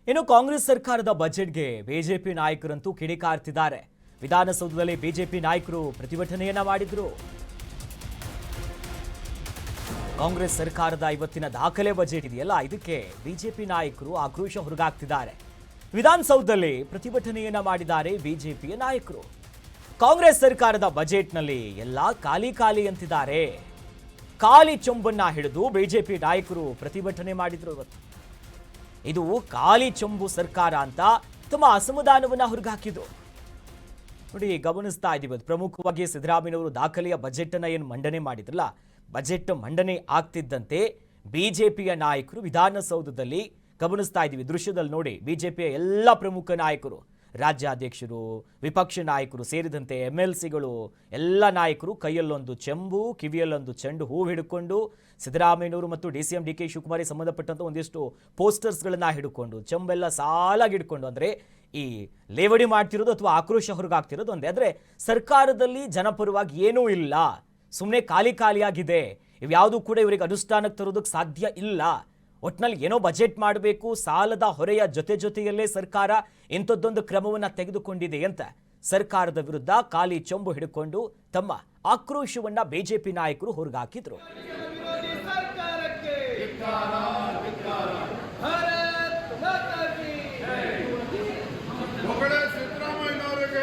ಇನ್ನು ಕಾಂಗ್ರೆಸ್ ಸರ್ಕಾರದ ಬಜೆಟ್ಗೆ ಬಿಜೆಪಿ ನಾಯಕರಂತೂ ಕಿಡಿಕಾರ್ತಿದ್ದಾರೆ. ವಿಧಾನಸೌಧದಲ್ಲಿ ಬಿಜೆಪಿ ನಾಯಕರು ಪ್ರತಿಭಟನೆಯನ್ನ ಮಾಡಿದ್ರು. ಕಾಂಗ್ರೆಸ್ ಸರ್ಕಾರದ ಇವತ್ತಿನ ದಾಖಲೆ ಬಜೆಟ್ ಇದೆಯಲ್ಲ, ಇದಕ್ಕೆ ಬಿಜೆಪಿ ನಾಯಕರು ಆಕ್ರೋಶ ಹೊರಗಾಗ್ತಿದ್ದಾರೆ. ವಿಧಾನಸೌಧದಲ್ಲಿ ಪ್ರತಿಭಟನೆಯನ್ನ ಮಾಡಿದ್ದಾರೆ ಬಿಜೆಪಿಯ ನಾಯಕರು. ಕಾಂಗ್ರೆಸ್ ಸರ್ಕಾರದ ಬಜೆಟ್ನಲ್ಲಿ ಎಲ್ಲ ಖಾಲಿ ಖಾಲಿ ಅಂತಿದ್ದಾರೆ. ಖಾಲಿ ಚೊಂಬನ್ನ ಹಿಡಿದು ಬಿಜೆಪಿ ನಾಯಕರು ಪ್ರತಿಭಟನೆ ಮಾಡಿದ್ರು. ಇವತ್ತು ಇದು ಖಾಲಿ ಚೊಂಬು ಸರ್ಕಾರ ಅಂತ ತಮ್ಮ ಅಸಮಾಧಾನವನ್ನ ಹೊರಗಾಕಿದ್ರು. ನೋಡಿ, ಗಮನಿಸ್ತಾ ಇದ್ದೀವಿ. ಪ್ರಮುಖವಾಗಿ ಸಿದ್ದರಾಮಯ್ಯನವರು ದಾಖಲೆಯ ಬಜೆಟ್ ಅನ್ನ ಏನು ಮಂಡನೆ ಮಾಡಿದ್ರಲ್ಲ, ಬಜೆಟ್ ಮಂಡನೆ ಆಗ್ತಿದ್ದಂತೆ ಬಿಜೆಪಿಯ ನಾಯಕರು ವಿಧಾನಸೌಧದಲ್ಲಿ ಗಮನಿಸ್ತಾ ಇದ್ದೀವಿ. ದೃಶ್ಯದಲ್ಲಿ ನೋಡಿ, ಬಿಜೆಪಿಯ ಎಲ್ಲ ಪ್ರಮುಖ ನಾಯಕರು, ರಾಜ್ಯಾಧ್ಯಕ್ಷರು, ವಿಪಕ್ಷ ನಾಯಕರು ಸೇರಿದಂತೆ MLCಗಳು ಎಲ್ಲ ನಾಯಕರು ಕೈಯಲ್ಲೊಂದು ಚೆಂಬು, ಕಿವಿಯಲ್ಲೊಂದು ಚೆಂಡು ಹೂ ಹಿಡ್ಕೊಂಡು, ಸಿದ್ದರಾಮಯ್ಯನವರು ಮತ್ತು DCM DK ಶಿವಕುಮಾರಿಗೆ ಸಂಬಂಧಪಟ್ಟಂತ ಒಂದಿಷ್ಟು ಪೋಸ್ಟರ್ಸ್ಗಳನ್ನ ಹಿಡ್ಕೊಂಡು, ಚೆಂಬೆಲ್ಲ ಸಾಲಾಗಿ ಹಿಡ್ಕೊಂಡು, ಅಂದರೆ ಈ ಲೇವಡಿ ಮಾಡ್ತಿರೋದು ಅಥವಾ ಆಕ್ರೋಶ ಹೊರಗಾಗ್ತಿರೋದು ಒಂದೇ. ಆದರೆ ಸರ್ಕಾರದಲ್ಲಿ ಜನಪರವಾಗಿ ಏನೂ ಇಲ್ಲ, ಸುಮ್ಮನೆ ಖಾಲಿ ಖಾಲಿಯಾಗಿದೆ. ಇವ್ಯಾವುದೂ ಕೂಡ ಇವರಿಗೆ ಅನುಷ್ಠಾನಕ್ಕೆ ತರೋದಕ್ಕೆ ಸಾಧ್ಯ ಇಲ್ಲ. ಒಟ್ಟಿನಲ್ಲಿ ಏನೋ ಬಜೆಟ್ ಮಾಡಬೇಕು, ಸಾಲದ ಹೊರೆಯ ಜೊತೆಯಲ್ಲೇ ಸರ್ಕಾರ ಇಂಥದ್ದೊಂದು ಕ್ರಮವನ್ನು ತೆಗೆದುಕೊಂಡಿದೆ ಅಂತ ಸರ್ಕಾರದ ವಿರುದ್ಧ ಖಾಲಿ ಚೊಂಬು ಹಿಡ್ಕೊಂಡು ತಮ್ಮ ಆಕ್ರೋಶವನ್ನ ಬಿಜೆಪಿ ನಾಯಕರು ಹೊರಗಾಕಿದ್ರು. ರಾಜ್ಯದ ಜನರಿಗೆ